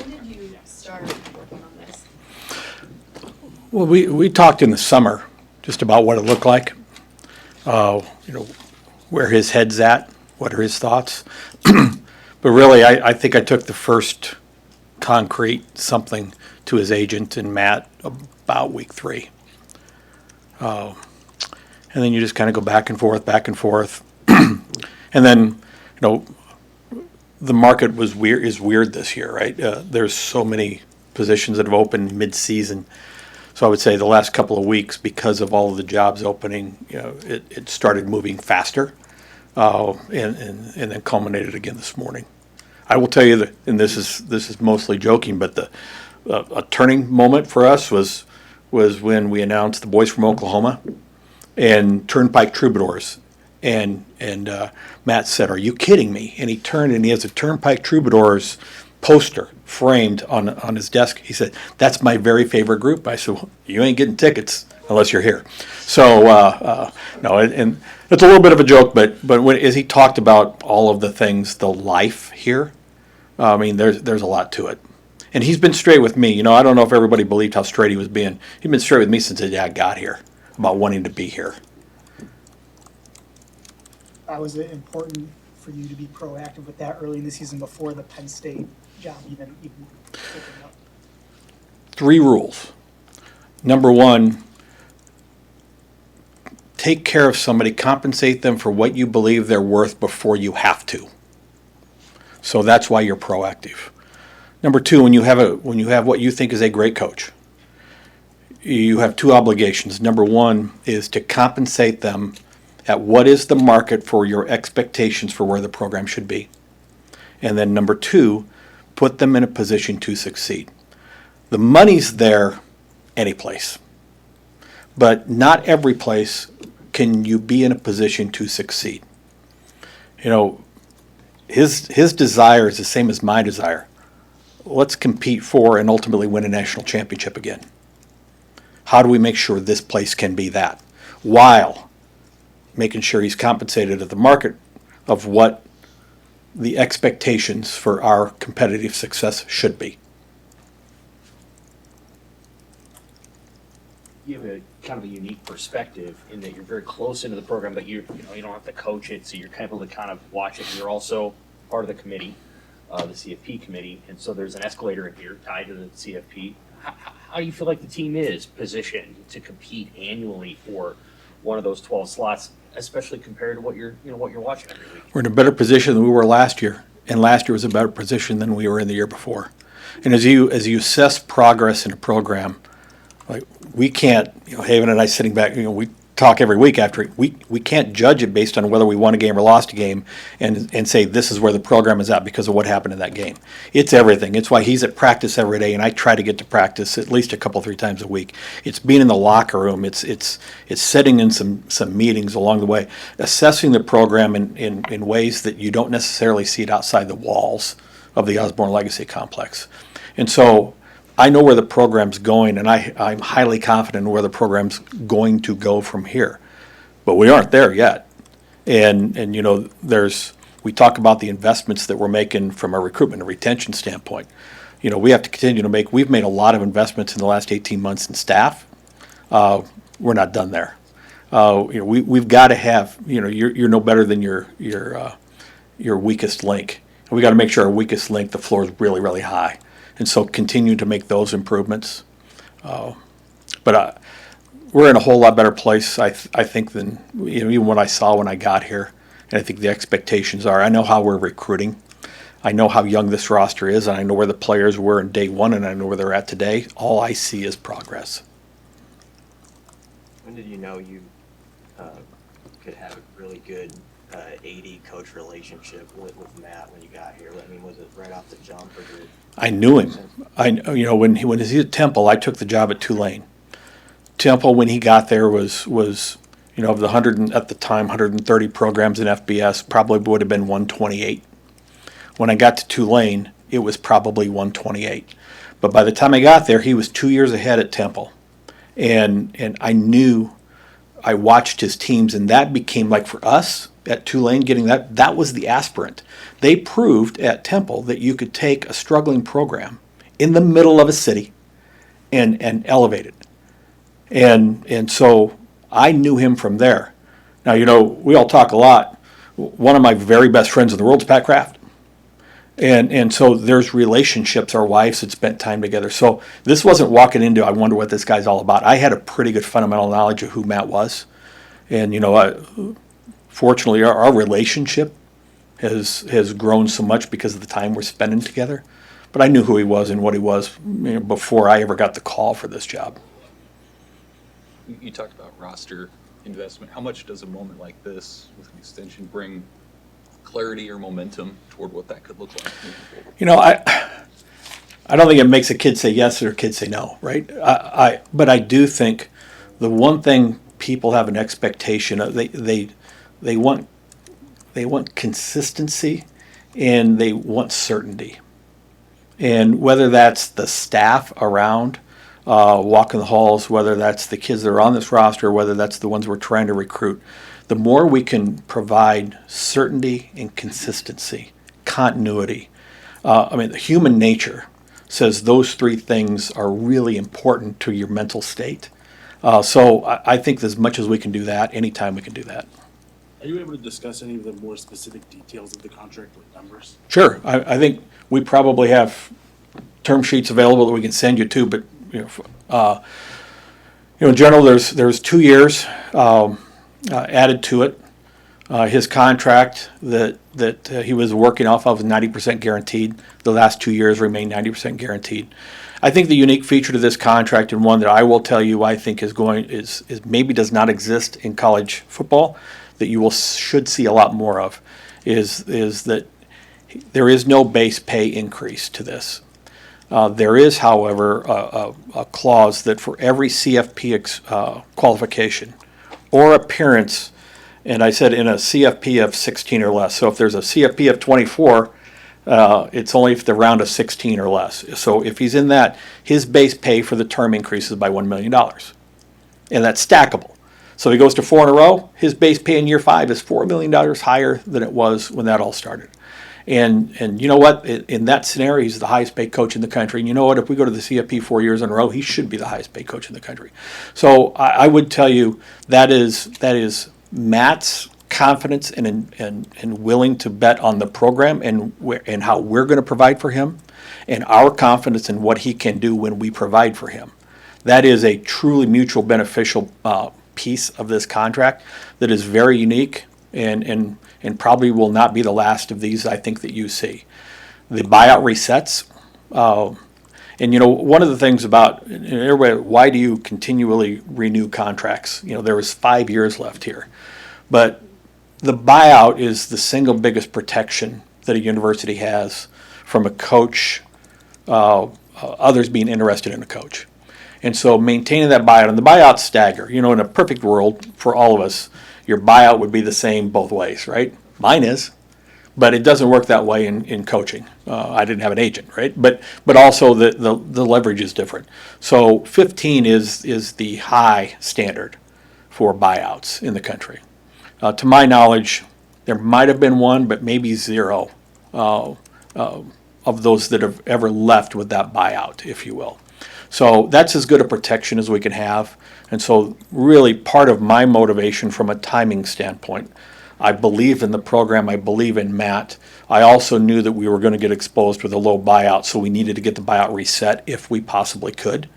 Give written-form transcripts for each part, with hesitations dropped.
When did you start working on this? Well, we talked in the summer just about what it looked like, where his head's at, what are his thoughts. But really, I think I took the first concrete something to his agent and Matt about week 3. And then you just kind of go back and forth. And then, the market is weird this year, right? There's so many positions that have opened mid-season. So I would say the last couple of weeks, because of all of the jobs opening, it started moving faster, and then culminated again this morning. I will tell you that, and this is mostly joking, but a turning moment for us was when we announced the boys from Oklahoma and Turnpike Troubadours. And Matt said, "Are you kidding me?" And he turned and he has a Turnpike Troubadours poster framed on his desk. He said, "That's my very favorite group." I said, "Well, you ain't getting tickets unless you're here." So no, and it's a little bit of a joke, but as he talked about all of the things, the life here, I mean, there's a lot to it. And he's been straight with me. I don't know if everybody believed how straight he was being. He's been straight with me since his dad got here about wanting to be here. Was it important for you to be proactive with that early in the season before the Penn State job even opened up? 3 rules. Number 1, take care of somebody, compensate them for what you believe they're worth before you have to. So that's why you're proactive. Number 2, when you have what you think is a great coach, you have 2 obligations. Number 1 is to compensate them at what is the market for your expectations for where the program should be. And then number 2, put them in a position to succeed. The money's there any place, but not every place can you be in a position to succeed. His desire is the same as my desire. Let's compete for and ultimately win a national championship again. How do we make sure this place can be that, while making sure he's compensated at the market of what the expectations for our competitive success should be? You have a kind of a unique perspective in that you're very close into the program, but you don't have to coach it, so you're able to kind of watch it. You're also part of the committee, the CFP committee, and so there's an escalator in here tied to the CFP. How do you feel like the team is positioned to compete annually for one of those 12 slots, especially compared to what you're watching every week? We're in a better position than we were last year, and last year was a better position than we were in the year before. And as you assess progress in a program, like we can't, Haven and I sitting back, we talk every week after we can't judge it based on whether we won a game or lost a game and say this is where the program is at because of what happened in that game. It's everything. It's why he's at practice every day and I try to get to practice at least a couple, 3 times a week. It's being in the locker room. It's sitting in some meetings along the way, assessing the program in ways that you don't necessarily see it outside the walls of the Osborne Legacy Complex. And so I know where the program's going, and I'm highly confident in where the program's going to go from here. But we aren't there yet. And we talk about the investments that we're making from a recruitment and retention standpoint. We have to continue to we've made a lot of investments in the last 18 months in staff. We're not done there. We've got to have, you're no better than your weakest link. And we got to make sure our weakest link, the floor is really, really high. And so continue to make those improvements. But we're in a whole lot better place, I think, than even what I saw when I got here. And I think the expectations are, I know how we're recruiting. I know how young this roster is, and I know where the players were in day 1, and I know where they're at today. All I see is progress. When did you know you could have a really good AD coach relationship with Matt when you got here? I mean, was it right off the jump, or did I knew him. When he was at Temple, I took the job at Tulane. Temple, when he got there, was of the 100 at the time 130 programs in FBS, probably would have been 128. When I got to Tulane, it was probably 128. But by the time I got there, he was 2 years ahead at Temple, and I watched his teams, and that became like for us at Tulane getting that was the aspirant. They proved at Temple that you could take a struggling program in the middle of a city and elevate it. And so I knew him from there. Now, we all talk a lot. One of my very best friends in the world is Pat Kraft. And so there's relationships. Our wives had spent time together. So this wasn't walking into, I wonder what this guy's all about. I had a pretty good fundamental knowledge of who Matt was. And, fortunately, our relationship has grown so much because of the time we're spending together. But I knew who he was and what he was before I ever got the call for this job. You talked about roster investment. How much does a moment like this with an extension bring clarity or momentum toward what that could look like moving forward? I don't think it makes a kid say yes or a kid say no, right? But I do think the one thing people have an expectation of, they want consistency and they want certainty. And whether that's the staff around walking the halls, whether that's the kids that are on this roster, whether that's the ones we're trying to recruit, the more we can provide certainty and consistency, continuity. The human nature says those three things are really important to your mental state. So I think as much as we can do that, anytime we can do that. Are you able to discuss any of the more specific details of the contract with numbers? Sure. I think we probably have term sheets available that we can send you to, but in general, there's 2 years added to it. His contract that he was working off of was 90% guaranteed. The last 2 years remain 90% guaranteed. I think the unique feature to this contract, and one that I will tell you I think is maybe does not exist in college football, that you should see a lot more of, is that there is no base pay increase to this. There is, however, a clause that for every CFP qualification or appearance, and I said in a CFP of 16 or less. So if there's a CFP of 24, it's only if they're round of 16 or less. So if he's in that, his base pay for the term increases by $1 million. And that's stackable. So he goes to 4 in a row, his base pay in year 5 is $4 million higher than it was when that all started. And you know what? In that scenario, he's the highest paid coach in the country. And you know what? If we go to the CFP 4 years in a row, he should be the highest paid coach in the country. So I would tell you that is Matt's confidence and willing to bet on the program and how we're going to provide for him, and our confidence in what he can do when we provide for him. That is a truly mutual beneficial piece of this contract that is very unique and probably will not be the last of these, I think, that you see. The buyout resets. And one of the things about everybody, why do you continually renew contracts? There was 5 years left here. But the buyout is the single biggest protection that a university has from a coach, others being interested in a coach. And so maintaining that buyout, and the buyouts stagger. In a perfect world for all of us, your buyout would be the same both ways, right? Mine is, but it doesn't work that way in coaching. I didn't have an agent, right? But also the leverage is different. So 15 is the high standard for buyouts in the country. To my knowledge, there might have been one, but maybe zero of those that have ever left with that buyout, if you will. So that's as good a protection as we can have. And so really part of my motivation from a timing standpoint, I believe in the program, I believe in Matt. I also knew that we were going to get exposed with a low buyout, so we needed to get the buyout reset if we possibly could.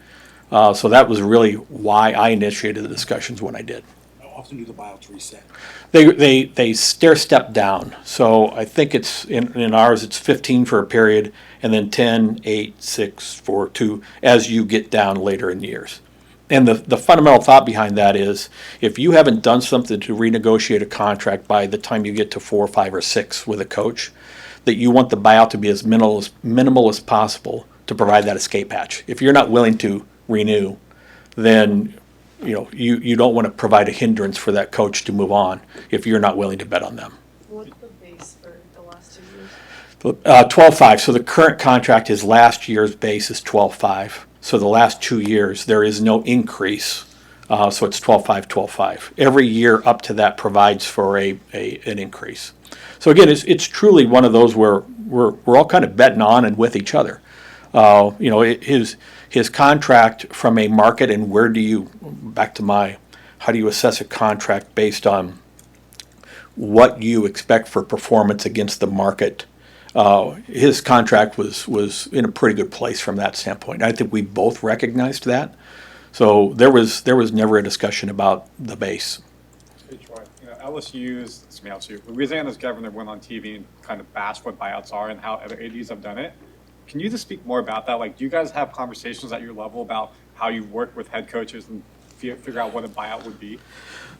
So that was really why I initiated the discussions when I did. How often do the buyouts reset? They stair step down. So I think it's in ours it's 15 for a period, and then 10, 8, 6, 4, 2 as you get down later in the years. And the fundamental thought behind that is if you haven't done something to renegotiate a contract by the time you get to 4, 5, or 6 with a coach, that you want the buyout to be as minimal as possible to provide that escape hatch. If you're not willing to renew, then you don't want to provide a hindrance for that coach to move on if you're not willing to bet on them. What's the base for the last 2 years? 12.5. So the current contract, his last year's base is 12.5. So the last 2 years, there is no increase. So it's 12.5, 12.5. Every year up to that provides for an increase. So again, it's truly one of those where we're all kind of betting on and with each other. His contract from a market, and where do you, back to how do you assess a contract based on what you expect for performance against the market? His contract was in a pretty good place from that standpoint. I think we both recognized that. So there was never a discussion about the base. Hey, Troy, LSU's, Louisiana's governor went on TV and kind of bashed what buyouts are and how other ADs have done it. Can you just speak more about that? Like, do you guys have conversations at your level about how you work with head coaches and figure out what a buyout would be?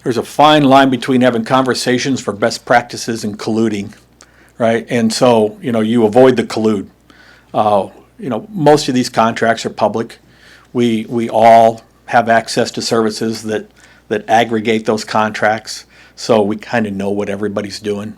There's a fine line between having conversations for best practices and colluding, right? And so, you avoid the collude. Most of these contracts are public. We all have access to services that aggregate those contracts, so we kind of know what everybody's doing.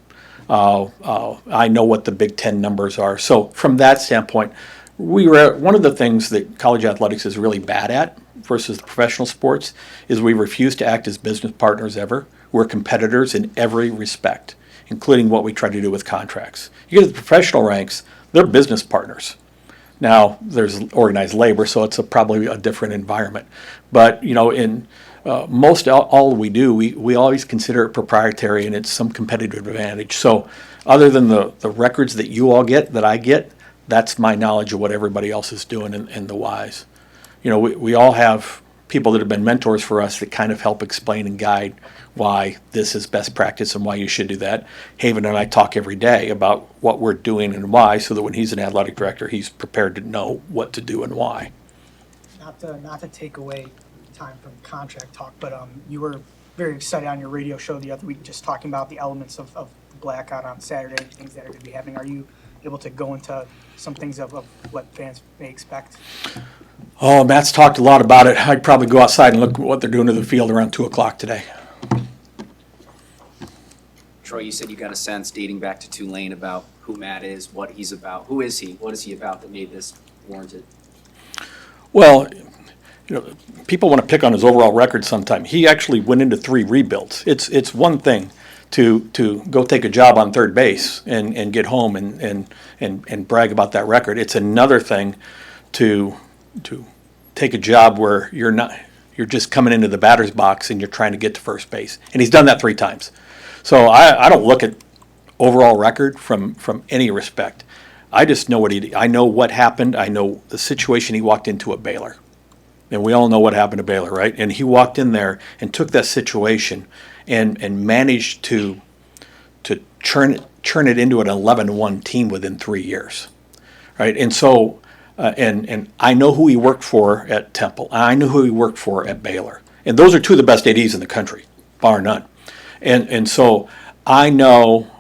I know what the Big Ten numbers are. So from that standpoint, one of the things that college athletics is really bad at versus professional sports is we refuse to act as business partners ever. We're competitors in every respect, including what we try to do with contracts. You get to the professional ranks, they're business partners. Now, there's organized labor, so it's probably a different environment. But, in most all we do, we always consider it proprietary and it's some competitive advantage. So other than the records that you all get, that I get, that's my knowledge of what everybody else is doing and the whys. We all have people that have been mentors for us that kind of help explain and guide why this is best practice and why you should do that. Haven and I talk every day about what we're doing and why, so that when he's an athletic director, he's prepared to know what to do and why. Not to take away time from contract talk, but you were very excited on your radio show the other week just talking about the elements of blackout on Saturday and things that are going to be happening. Are you able to go into some things of what fans may expect? Oh, Matt's talked a lot about it. I'd probably go outside and look at what they're doing to the field around 2 o'clock today. Troy, you said you got a sense dating back to Tulane about who Matt is, what he's about. Who is he? What is he about that made this warranted? Well, people want to pick on his overall record sometime. He actually went into 3 rebuilds. It's one thing to go take a job on third base and get home and brag about that record. It's another thing to take a job where you're just coming into the batter's box and you're trying to get to first base. And he's done that 3 times. So I don't look at overall record from any respect. I just know I know what happened. I know the situation he walked into at Baylor. And we all know what happened to Baylor, right? And he walked in there and took that situation and managed to churn it into an 11-1 team within 3 years, right? And so, and I know who he worked for at Temple. I know who he worked for at Baylor. And those are 2 of the best ADs in the country, bar none. And so I know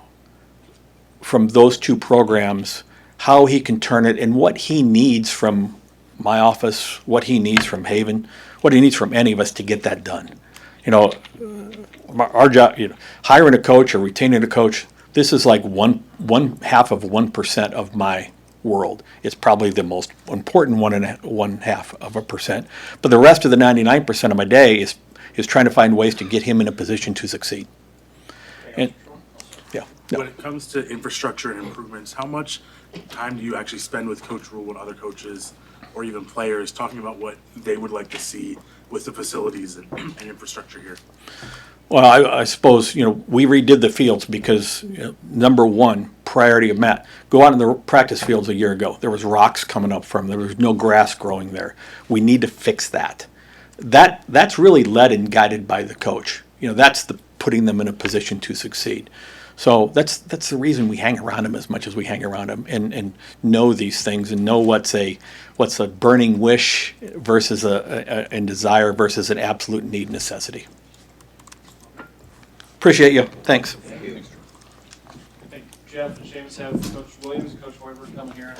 from those 2 programs how he can turn it and what he needs from my office, what he needs from Haven, what he needs from any of us to get that done. Our job, hiring a coach or retaining a coach, this is like one half of 1% of my world. It's probably the most important 1.5%. But the rest of the 99% of my day is trying to find ways to get him in a position to succeed. And yeah. No. When it comes to infrastructure and improvements, how much time do you actually spend with Coach Rhule and other coaches or even players talking about what they would like to see with the facilities and infrastructure here? Well, I suppose, we redid the fields because, number one priority of Matt, go out in the practice fields a year ago. There was rocks coming up from them. There was no grass growing there. We need to fix that. That's really led and guided by the coach. That's putting them in a position to succeed. So that's the reason we hang around him as much as we hang around him and know these things and know what's a burning wish versus a desire versus an absolute need necessity. Appreciate you. Thanks. Thank you. I think Jeff and Seamus have Coach Williams and Coach Hoiberg coming here.